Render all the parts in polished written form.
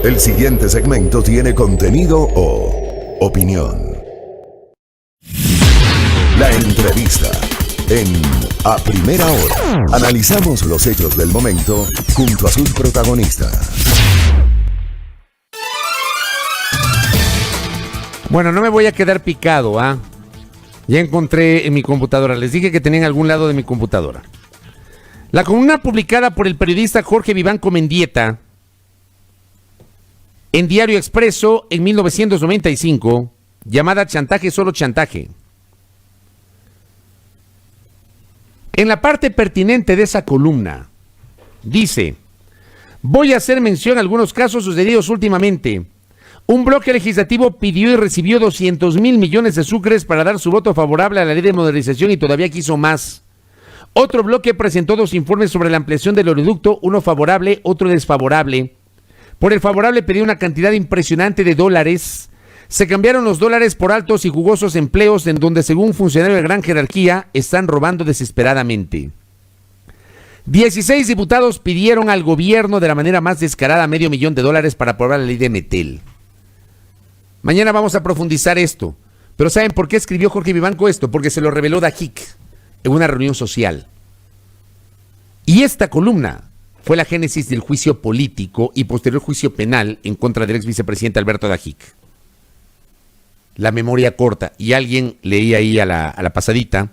El siguiente segmento tiene contenido o opinión. La entrevista en A Primera Hora. Analizamos los hechos del momento junto a sus protagonistas. Bueno, no me voy a quedar picado, ¿ah? Ya encontré en mi computadora. Les dije que tenía en algún lado de mi computadora. La columna publicada por el periodista Jorge Vivanco Mendieta en Diario Expreso en 1995, llamada Chantaje, solo chantaje. En la parte pertinente de esa columna, dice: voy a hacer mención a algunos casos sucedidos últimamente. Un bloque legislativo pidió y recibió 200,000 millones de sucres para dar su voto favorable a la ley de modernización y todavía quiso más. Otro bloque presentó 2 informes sobre la ampliación del oleoducto, uno favorable, otro desfavorable. Por el favorable pidió una cantidad impresionante de dólares. Se cambiaron los dólares por altos y jugosos empleos en donde, según un funcionario de gran jerarquía, están robando desesperadamente. 16 diputados pidieron al gobierno de la manera más descarada $500,000 para aprobar la ley de Metel. Mañana vamos a profundizar esto. Pero ¿saben por qué escribió Jorge Vivanco esto? Porque se lo reveló Dajic en una reunión social. Y esta columna fue la génesis del juicio político y posterior juicio penal en contra del ex vicepresidente Alberto Dajic. La memoria corta. Y alguien leía ahí a la pasadita,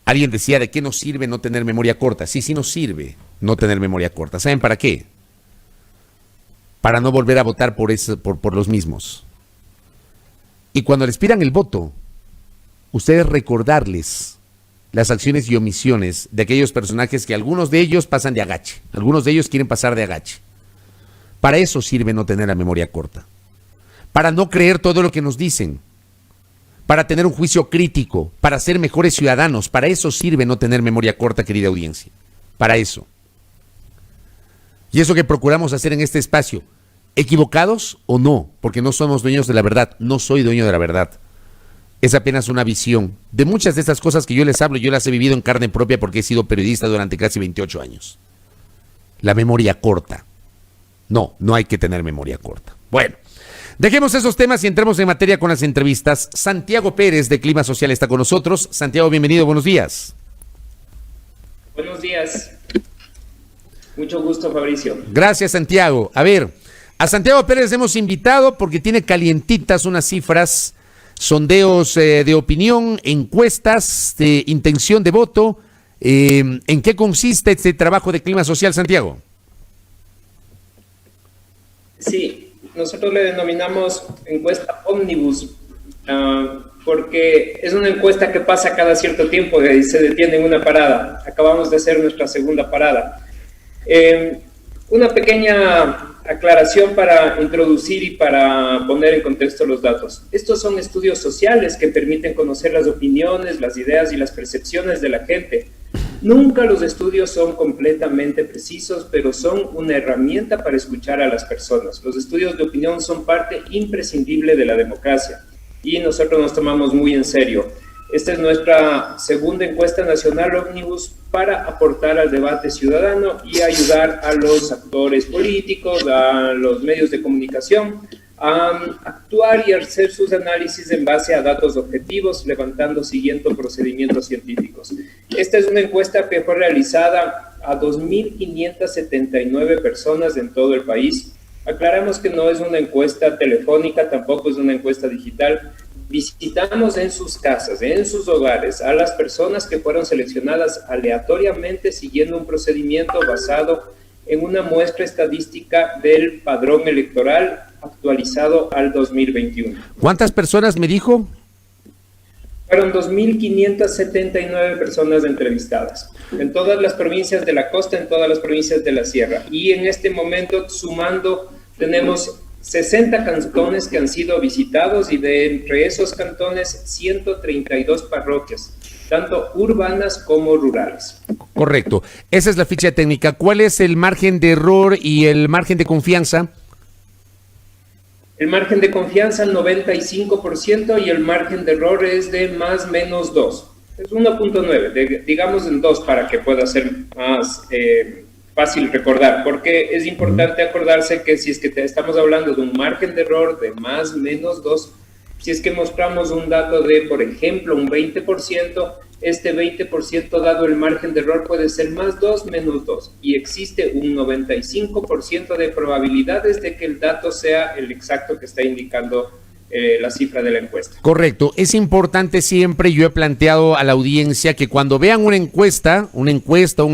alguien decía: ¿de qué nos sirve no tener memoria corta? Sí, sí nos sirve no tener memoria corta. ¿Saben para qué? Para no volver a votar por los mismos. Y cuando les pidan el voto, ustedes recordarles las acciones y omisiones de aquellos personajes que algunos de ellos pasan de agache, algunos de ellos quieren pasar de agache. Para eso sirve no tener la memoria corta, para no creer todo lo que nos dicen, para tener un juicio crítico, para ser mejores ciudadanos. Para eso sirve no tener memoria corta, querida audiencia, para eso. Y eso que procuramos hacer en este espacio, ¿equivocados o no? Porque no somos dueños de la verdad, no soy dueño de la verdad. Es apenas una visión de muchas de estas cosas que yo les hablo. Yo las he vivido en carne propia porque he sido periodista durante casi 28 años. La memoria corta. No hay que tener memoria corta. Bueno, dejemos esos temas y entremos en materia con las entrevistas. Santiago Pérez de Clima Social está con nosotros. Santiago, bienvenido, buenos días. Buenos días. Mucho gusto, Fabricio. Gracias, Santiago. A ver, a Santiago Pérez hemos invitado porque tiene calientitas unas cifras, sondeos de opinión, encuestas de intención de voto. ¿En qué consiste este trabajo de Clima Social, Santiago? Sí, nosotros le denominamos encuesta ómnibus, porque es una encuesta que pasa cada cierto tiempo y se detiene en una parada. Acabamos de hacer nuestra segunda parada. Una pequeña aclaración para introducir y para poner en contexto los datos. Estos son estudios sociales que permiten conocer las opiniones, las ideas y las percepciones de la gente. Nunca los estudios son completamente precisos, pero son una herramienta para escuchar a las personas. Los estudios de opinión son parte imprescindible de la democracia y nosotros nos tomamos muy en serio. Esta es nuestra segunda encuesta nacional ómnibus para aportar al debate ciudadano y ayudar a los actores políticos, a los medios de comunicación, a actuar y hacer sus análisis en base a datos objetivos, levantando siguiendo procedimientos científicos. Esta es una encuesta que fue realizada a 2.579 personas en todo el país. Aclaramos que no es una encuesta telefónica, tampoco es una encuesta digital. Visitamos en sus casas, en sus hogares, a las personas que fueron seleccionadas aleatoriamente siguiendo un procedimiento basado en una muestra estadística del padrón electoral actualizado al 2021. ¿Cuántas personas me dijo? Fueron 2.579 personas entrevistadas en todas las provincias de la costa, en todas las provincias de la sierra. Y en este momento, sumando, tenemos 60 cantones que han sido visitados y de entre esos cantones 132 parroquias, tanto urbanas como rurales. Correcto. Esa es la ficha técnica. ¿Cuál es el margen de error y el margen de confianza? El margen de confianza 95% y el margen de error es de más o menos 2. Es 1.9, digamos en 2 para que pueda ser más fácil recordar, porque es importante acordarse que si es que estamos hablando de un margen de error de más menos 2, si es que mostramos un dato de, por ejemplo, un 20%, este 20% dado el margen de error puede ser más 2 menos 2 y existe un 95% de probabilidades de que el dato sea el exacto que está indicando la cifra de la encuesta. Correcto, es importante siempre, yo he planteado a la audiencia que cuando vean una encuesta, un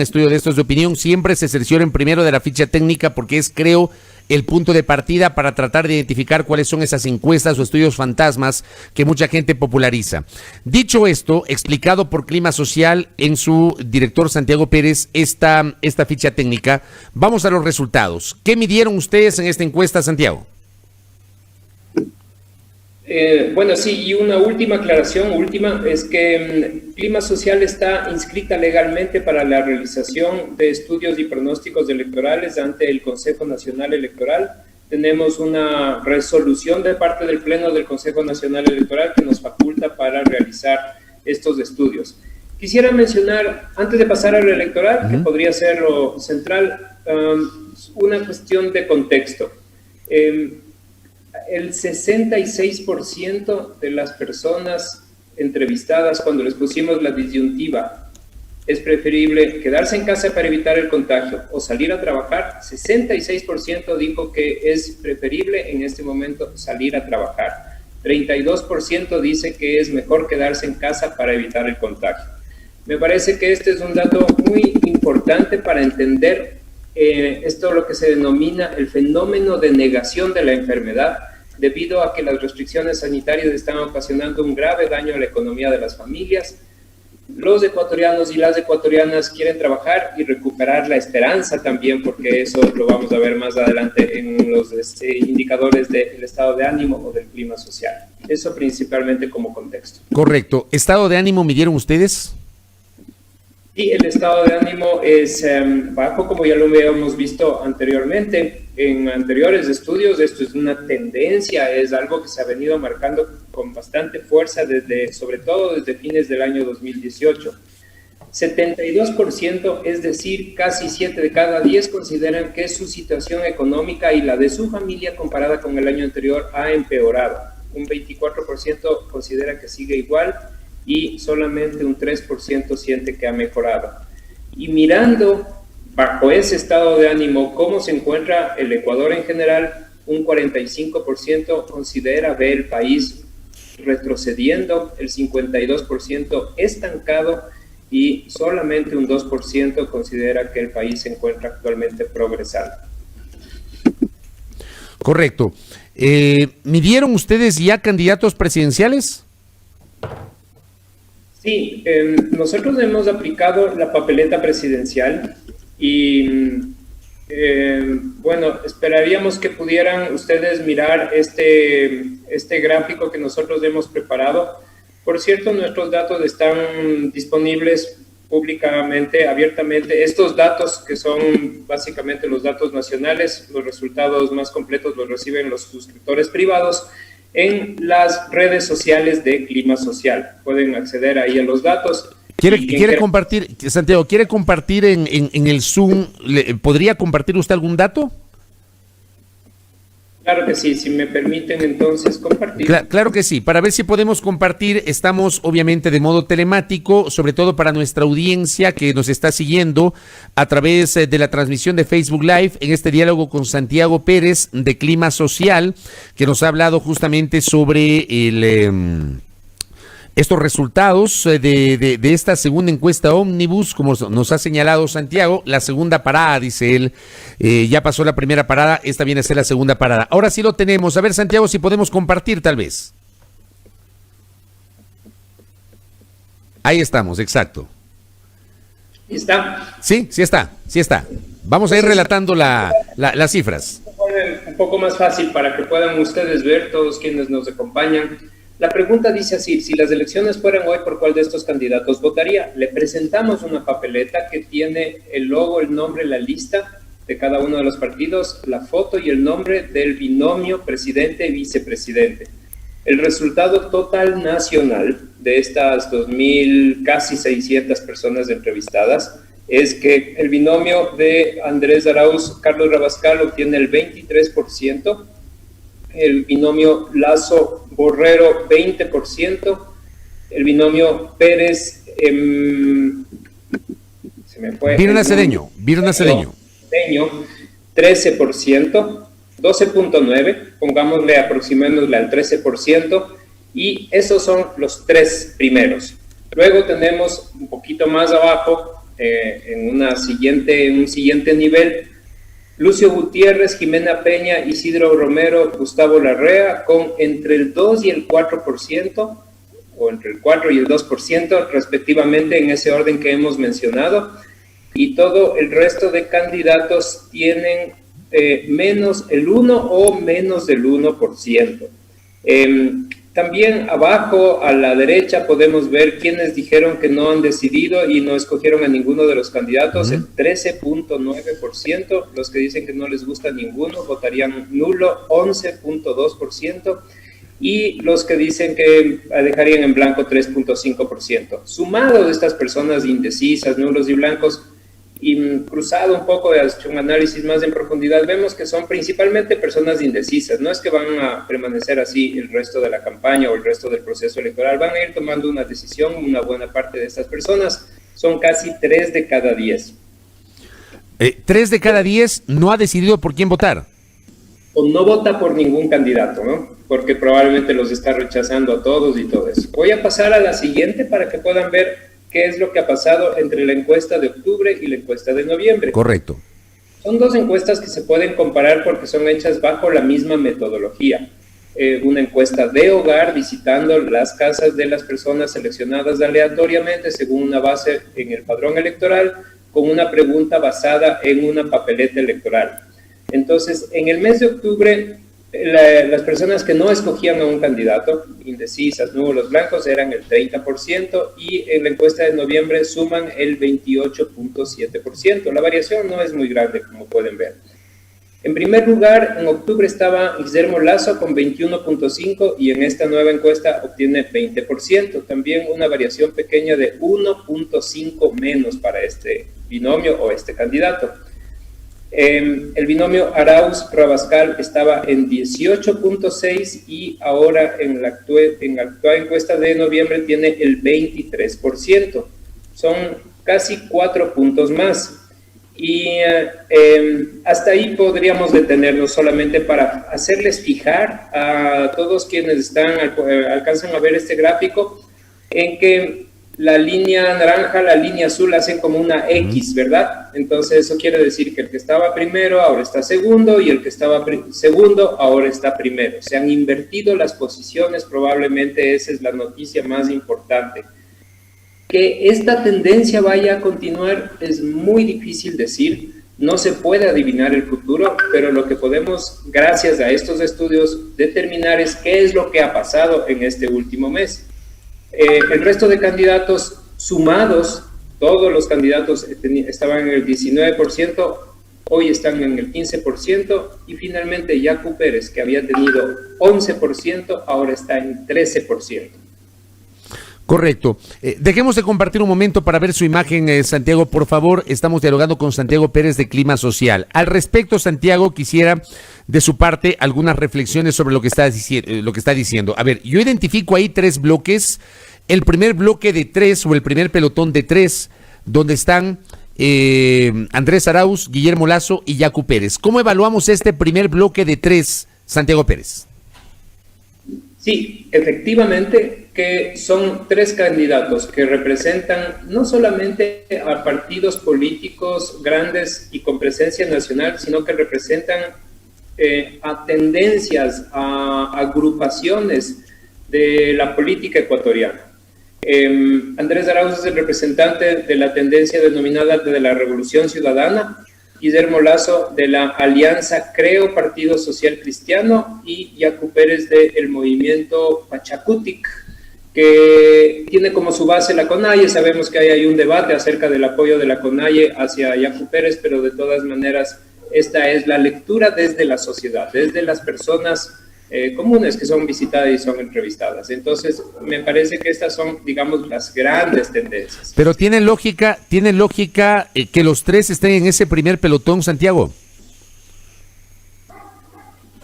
estudio de estos de opinión, siempre se cercioren primero de la ficha técnica porque es, creo, el punto de partida para tratar de identificar cuáles son esas encuestas o estudios fantasmas que mucha gente populariza. Dicho esto, explicado por Clima Social en su director Santiago Pérez esta ficha técnica, vamos a los resultados. ¿Qué midieron ustedes en esta encuesta, Santiago? Bueno, sí, y una última aclaración, es que Clima Social está inscrita legalmente para la realización de estudios y pronósticos electorales ante el Consejo Nacional Electoral. Tenemos una resolución de parte del Pleno del Consejo Nacional Electoral que nos faculta para realizar estos estudios. Quisiera mencionar, antes de pasar a lo electoral, que podría ser lo central, una cuestión de contexto. El 66% de las personas entrevistadas cuando les pusimos la disyuntiva, es preferible quedarse en casa para evitar el contagio o salir a trabajar, 66% dijo que es preferible en este momento salir a trabajar. 32% dice que es mejor quedarse en casa para evitar el contagio. Me parece que este es un dato muy importante para entender esto lo que se denomina el fenómeno de negación de la enfermedad, debido a que las restricciones sanitarias están ocasionando un grave daño a la economía de las familias. Los ecuatorianos y las ecuatorianas quieren trabajar y recuperar la esperanza también, porque eso lo vamos a ver más adelante en los indicadores del estado de ánimo o del clima social. Eso principalmente como contexto. Correcto. ¿Estado de ánimo midieron ustedes? Y el estado de ánimo es bajo, como ya lo habíamos visto anteriormente en anteriores estudios. Esto es una tendencia, es algo que se ha venido marcando con bastante fuerza sobre todo desde fines del año 2018. 72%, es decir, casi 7 de cada 10 consideran que su situación económica y la de su familia comparada con el año anterior ha empeorado. Un 24% considera que sigue igual y solamente un 3% siente que ha mejorado. Y mirando bajo ese estado de ánimo cómo se encuentra el Ecuador en general, un 45% considera ver el país retrocediendo, el 52% estancado y solamente un 2% considera que el país se encuentra actualmente progresando. Correcto. ¿Midieron ustedes ya candidatos presidenciales? Sí, nosotros hemos aplicado la papeleta presidencial y bueno, esperaríamos que pudieran ustedes mirar este gráfico que nosotros hemos preparado. Por cierto, nuestros datos están disponibles públicamente, abiertamente. Estos datos, que son básicamente los datos nacionales, los resultados más completos los reciben los suscriptores privados en las redes sociales de Clima Social. Pueden acceder ahí a los datos. ¿Quiere compartir, Santiago, quiere compartir en el Zoom? ¿Podría compartir usted algún dato? Claro que sí, si me permiten entonces compartir. Claro que sí, para ver si podemos compartir. Estamos obviamente de modo telemático, sobre todo para nuestra audiencia que nos está siguiendo a través de la transmisión de Facebook Live en este diálogo con Santiago Pérez de Clima Social, que nos ha hablado justamente sobre estos resultados de esta segunda encuesta Omnibus, como nos ha señalado Santiago, la segunda parada, dice él, ya pasó la primera parada, esta viene a ser la segunda parada. Ahora sí lo tenemos. A ver, Santiago, si podemos compartir tal vez. Ahí estamos, exacto. ¿Está? Sí está. Vamos a ir relatando las cifras. Un poco más fácil para que puedan ustedes ver, todos quienes nos acompañan. La pregunta dice así: si las elecciones fueran hoy, ¿por cuál de estos candidatos votaría? Le presentamos una papeleta que tiene el logo, el nombre, la lista de cada uno de los partidos, la foto y el nombre del binomio presidente y vicepresidente. El resultado total nacional de estas 2.000, casi 600 personas entrevistadas es que el binomio de Andrés Arauz, Carlos Rabascal obtiene el 23%, el binomio Lasso Borrero 20%, el binomio Pérez, se me fue. Virna Cedeño. 13%, 12.9%, pongámosle, aproximémosle al 13%, y esos son los tres primeros. Luego tenemos un poquito más abajo, en un siguiente nivel, Lucio Gutiérrez, Jimena Peña, Isidro Romero, Gustavo Larrea, con entre el 2 y el 4%, o entre el 4 y el 2%, respectivamente, en ese orden que hemos mencionado, y todo el resto de candidatos tienen menos el 1 o menos del 1%. También abajo a la derecha podemos ver quienes dijeron que no han decidido y no escogieron a ninguno de los candidatos, el 13.9%, los que dicen que no les gusta ninguno votarían nulo, 11.2%, y los que dicen que dejarían en blanco 3.5%. Sumado de estas personas indecisas, nulos y blancos, y cruzado un poco, hecho un análisis más en profundidad, vemos que son principalmente personas indecisas. No es que van a permanecer así el resto de la campaña o el resto del proceso electoral, van a ir tomando una decisión. Una buena parte de estas personas son casi 3 de cada 10. 3 de cada 10 no ha decidido por quién votar. O no vota por ningún candidato, ¿no? Porque probablemente los está rechazando a todos y todo eso. Voy a pasar a la siguiente para que puedan ver qué es lo que ha pasado entre la encuesta de octubre y la encuesta de noviembre. Correcto. Son dos encuestas que se pueden comparar porque son hechas bajo la misma metodología. Una encuesta de hogar, visitando las casas de las personas seleccionadas aleatoriamente según una base en el padrón electoral, con una pregunta basada en una papeleta electoral. Entonces, en el mes de octubre, las personas que no escogían a un candidato, indecisas, nulos, blancos, eran el 30%, y en la encuesta de noviembre suman el 28.7%. La variación no es muy grande, como pueden ver. En primer lugar, en octubre estaba Guillermo Lasso con 21.5%, y en esta nueva encuesta obtiene 20%. También una variación pequeña de 1.5 menos para este binomio o este candidato. El binomio Arauz-Rabascal estaba en 18.6 y ahora en la actual encuesta de noviembre tiene el 23%. Son casi 4 puntos más. Y hasta ahí podríamos detenernos, solamente para hacerles fijar a todos quienes alcanzan a ver este gráfico, en que la línea naranja, la línea azul hacen como una X, ¿verdad? Entonces eso quiere decir que el que estaba primero ahora está segundo, y el que estaba segundo ahora está primero. Se han invertido las posiciones, probablemente esa es la noticia más importante. Que esta tendencia vaya a continuar es muy difícil decir, no se puede adivinar el futuro, pero lo que podemos, gracias a estos estudios, determinar es qué es lo que ha pasado en este último mes. El resto de candidatos sumados, todos los candidatos estaban en el 19%, hoy están en el 15%, y finalmente Yacu Pérez, que había tenido 11%, ahora está en 13%. Correcto. Dejemos de compartir un momento para ver su imagen, Santiago, por favor. Estamos dialogando con Santiago Pérez de Clima Social. Al respecto, Santiago, quisiera de su parte algunas reflexiones sobre lo que está diciendo. A ver, yo identifico ahí 3 bloques. El primer bloque de 3, o el primer pelotón de 3, donde están Andrés Arauz, Guillermo Lasso y Yacu Pérez. ¿Cómo evaluamos este primer bloque de 3, Santiago Pérez? Sí, efectivamente que son 3 candidatos que representan no solamente a partidos políticos grandes y con presencia nacional, sino que representan a tendencias, a agrupaciones de la política ecuatoriana. Andrés Arauz es el representante de la tendencia denominada de la Revolución Ciudadana, Guillermo Lasso de la Alianza Creo Partido Social Cristiano, y Yacu Pérez del movimiento Pachacutic, que tiene como su base la CONAIE. Sabemos que hay un debate acerca del apoyo de la CONAIE hacia Yacu Pérez, pero de todas maneras esta es la lectura desde la sociedad, desde las personas comunes que son visitadas y son entrevistadas. Entonces, me parece que estas son, digamos, las grandes tendencias. Pero tiene lógica que los tres estén en ese primer pelotón, Santiago.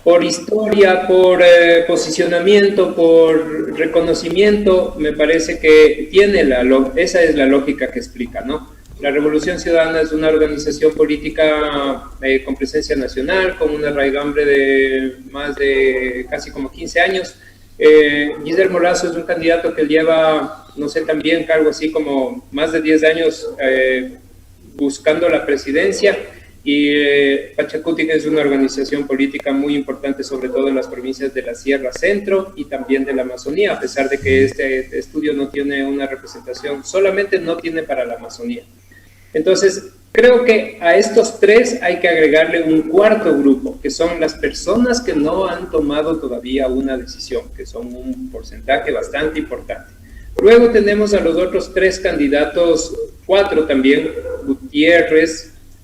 Por historia, por posicionamiento, por reconocimiento, me parece que esa es la lógica que explica, ¿no? La Revolución Ciudadana es una organización política con presencia nacional, con una raigambre de más de casi como 15 años. Guillermo Lasso es un candidato que lleva, no sé, también algo así como más de 10 años buscando la presidencia, y Pachacutic es una organización política muy importante, sobre todo en las provincias de la Sierra Centro y también de la Amazonía, a pesar de que este estudio no tiene una representación, solamente no tiene para la Amazonía. Entonces, creo que a estos tres hay que agregarle un cuarto grupo, que son las personas que no han tomado todavía una decisión, que son un porcentaje bastante importante. Luego tenemos a los otros tres candidatos, cuatro también,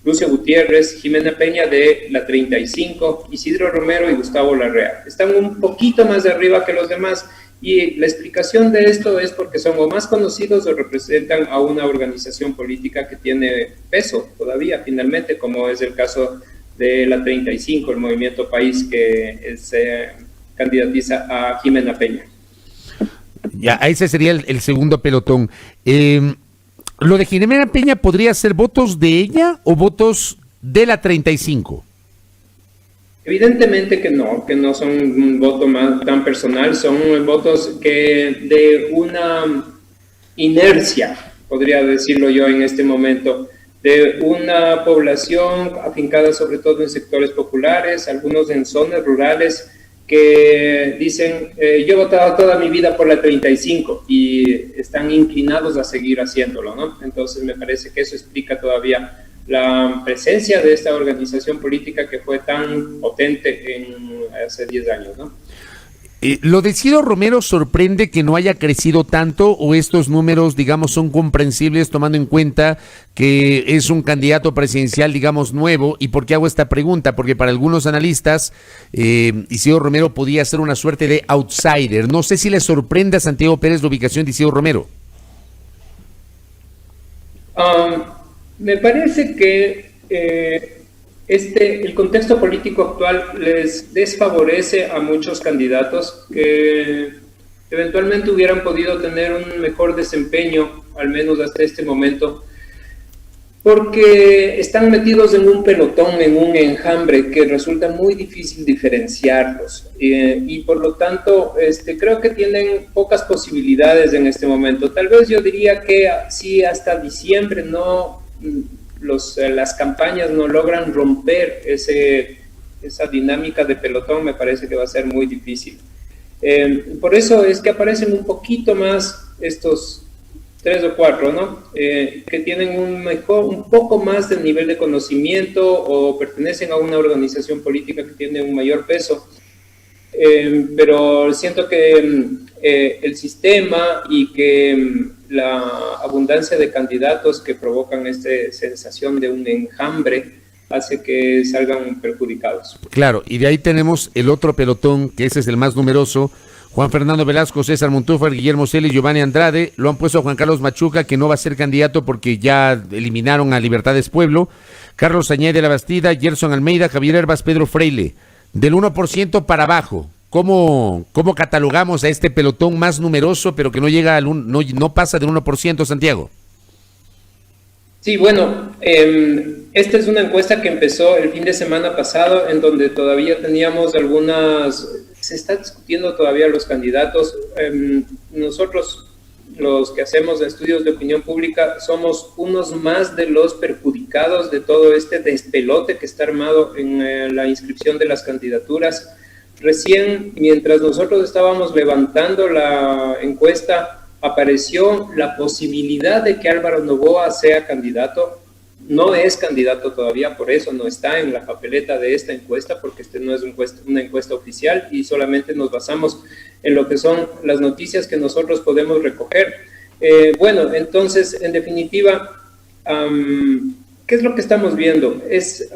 Lucio Gutiérrez, Jimena Peña de la 35, Isidro Romero y Gustavo Larrea. Están un poquito más de arriba que los demás, y la explicación de esto es porque son o más conocidos o representan a una organización política que tiene peso todavía, finalmente, como es el caso de la 35, el Movimiento País, que se candidatiza a Jimena Peña. Ya, ese sería el segundo pelotón. ¿Lo de Jimena Peña podría ser votos de ella o votos de la 35? Evidentemente que no son un voto tan personal, son votos que de una inercia, podría decirlo yo en este momento, de una población afincada sobre todo en sectores populares, algunos en zonas rurales, que dicen, yo he votado toda mi vida por la 35 y están inclinados a seguir haciéndolo, ¿no? Entonces me parece que eso explica todavía la presencia de esta organización política que fue tan potente hace 10 años, ¿no? ¿Lo de Isidro Romero sorprende que no haya crecido tanto, o estos números, digamos, son comprensibles tomando en cuenta que es un candidato presidencial, digamos, nuevo? ¿Y por qué hago esta pregunta? Porque para algunos analistas Isidro Romero podía ser una suerte de outsider. No sé si le sorprende a Santiago Pérez la ubicación de Isidro Romero. Me parece que el contexto político actual les desfavorece a muchos candidatos que eventualmente hubieran podido tener un mejor desempeño, al menos hasta este momento, porque están metidos en un pelotón, en un enjambre que resulta muy difícil diferenciarlos, y por lo tanto creo que tienen pocas posibilidades en este momento. Tal vez yo diría que si hasta diciembre las campañas no logran romper esa dinámica de pelotón, me parece que va a ser muy difícil. Por eso es que aparecen un poquito más estos 3 o 4, ¿no? Que tienen un poco más de nivel de conocimiento o pertenecen a una organización política que tiene un mayor peso. Pero siento que el sistema y que la abundancia de candidatos que provocan esta sensación de un enjambre hace que salgan perjudicados. Claro, y de ahí tenemos el otro pelotón, que ese es el más numeroso: Juan Fernando Velasco, César Montúfar, Guillermo Celis, Giovanni Andrade. Lo han puesto a Juan Carlos Machuca, que no va a ser candidato porque ya eliminaron a Libertades Pueblo. Carlos Sañay de la Bastida, Gerson Almeida, Javier Herbas, Pedro Freile. Del 1% para abajo, ¿cómo catalogamos a este pelotón más numeroso, pero que no llega no pasa del 1%, Santiago? Sí, bueno, esta es una encuesta que empezó el fin de semana pasado, en donde todavía teníamos se está discutiendo todavía los candidatos. Nosotros, los que hacemos estudios de opinión pública, somos unos más de los perjudicados de todo este despelote que está armado en la inscripción de las candidaturas. Recién, mientras nosotros estábamos levantando la encuesta, apareció la posibilidad de que Álvaro Noboa sea candidato. No es candidato todavía, por eso no está en la papeleta de esta encuesta, porque no es una encuesta oficial y solamente nos basamos en lo que son las noticias que nosotros podemos recoger. Bueno, entonces, en definitiva, ¿qué es lo que estamos viendo? Es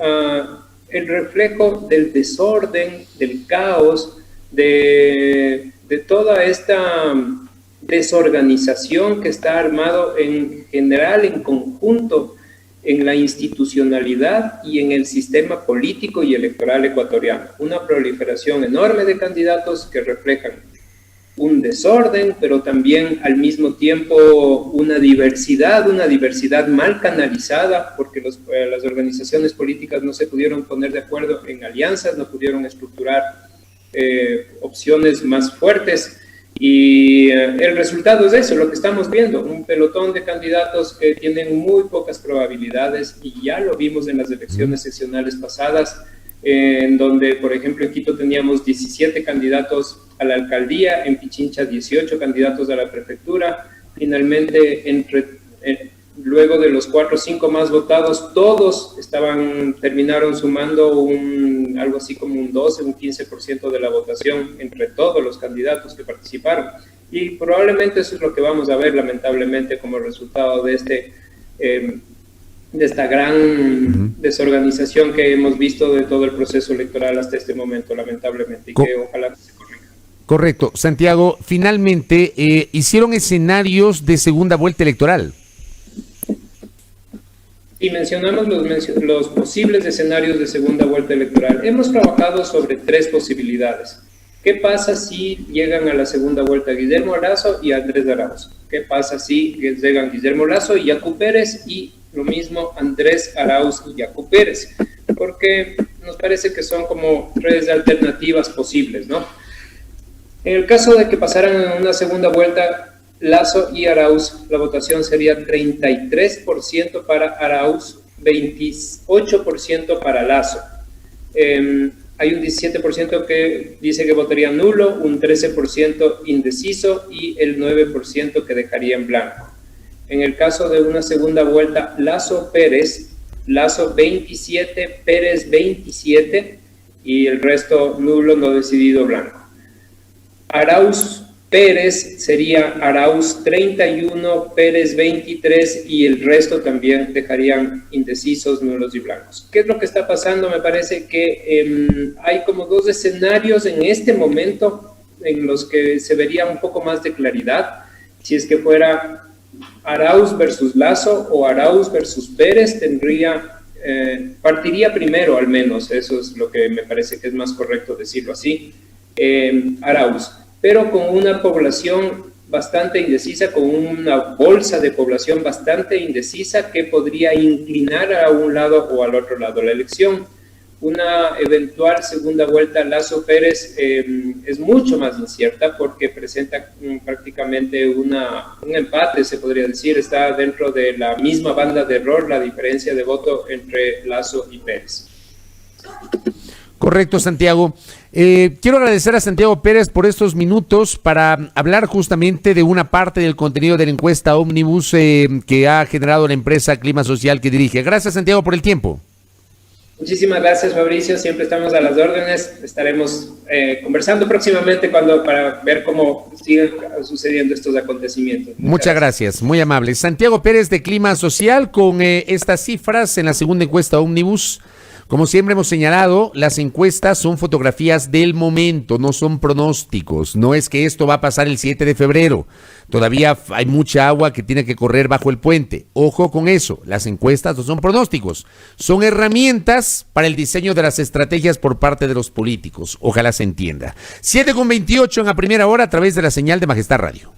el reflejo del desorden, del caos, de toda esta desorganización que está armado en general, en conjunto, en la institucionalidad y en el sistema político y electoral ecuatoriano. Una proliferación enorme de candidatos que reflejan un desorden, pero también al mismo tiempo una diversidad mal canalizada, porque las organizaciones políticas no se pudieron poner de acuerdo en alianzas, no pudieron estructurar opciones más fuertes, y el resultado es eso, lo que estamos viendo, un pelotón de candidatos que tienen muy pocas probabilidades, y ya lo vimos en las elecciones seccionales pasadas, en donde, por ejemplo, en Quito teníamos 17 candidatos a la alcaldía, en Pichincha 18 candidatos a la prefectura. Finalmente, luego de los 4 o 5 más votados, todos terminaron sumando algo así como un 12, un 15% de la votación entre todos los candidatos que participaron. Y probablemente eso es lo que vamos a ver, lamentablemente, como resultado de esta gran desorganización que hemos visto de todo el proceso electoral hasta este momento, lamentablemente, y que ojalá se corrija. Correcto. Santiago, finalmente hicieron escenarios de segunda vuelta electoral. Y mencionamos los posibles escenarios de segunda vuelta electoral. Hemos trabajado sobre 3 posibilidades. ¿Qué pasa si llegan a la segunda vuelta Guillermo Lasso y Andrés Arauz? ¿Qué pasa si llegan Guillermo Lasso y Yacu Pérez, y lo mismo Andrés Arauz y Yacu Pérez? Porque nos parece que son como 3 alternativas posibles, ¿no? En el caso de que pasaran en una segunda vuelta Lasso y Arauz, la votación sería 33% para Arauz, 28% para Lasso. Hay un 17% que dice que votaría nulo, un 13% indeciso y el 9% que dejaría en blanco. En el caso de una segunda vuelta, Lasso-Pérez, Lasso 27, Pérez 27 y el resto nulo, no decidido, blanco. Arauz-Pérez sería Arauz 31, Pérez 23 y el resto también dejarían indecisos, nulos y blancos. ¿Qué es lo que está pasando? Me parece que hay como 2 escenarios en este momento en los que se vería un poco más de claridad. Si es que fuera Arauz versus Lasso o Arauz versus Pérez, partiría primero, al menos, eso es lo que me parece que es más correcto decirlo así, Arauz, pero con una población bastante indecisa, con una bolsa de población bastante indecisa que podría inclinar a un lado o al otro lado la elección. Una eventual segunda vuelta Lasso-Pérez es mucho más incierta porque presenta prácticamente un empate, se podría decir. Está dentro de la misma banda de error la diferencia de voto entre Lasso y Pérez. Correcto, Santiago. Quiero agradecer a Santiago Pérez por estos minutos para hablar justamente de una parte del contenido de la encuesta Ómnibus que ha generado la empresa Clima Social que dirige. Gracias, Santiago, por el tiempo. Muchísimas gracias, Fabricio. Siempre estamos a las órdenes. Estaremos conversando próximamente para ver cómo siguen sucediendo estos acontecimientos. Muchas gracias, muy amable. Santiago Pérez de Clima Social con estas cifras en la segunda encuesta Ómnibus. Como siempre hemos señalado, las encuestas son fotografías del momento, no son pronósticos. No es que esto va a pasar el 7 de febrero. Todavía hay mucha agua que tiene que correr bajo el puente. Ojo con eso, las encuestas no son pronósticos. Son herramientas para el diseño de las estrategias por parte de los políticos. Ojalá se entienda. 7:28 en la primera hora a través de la señal de Majestad Radio.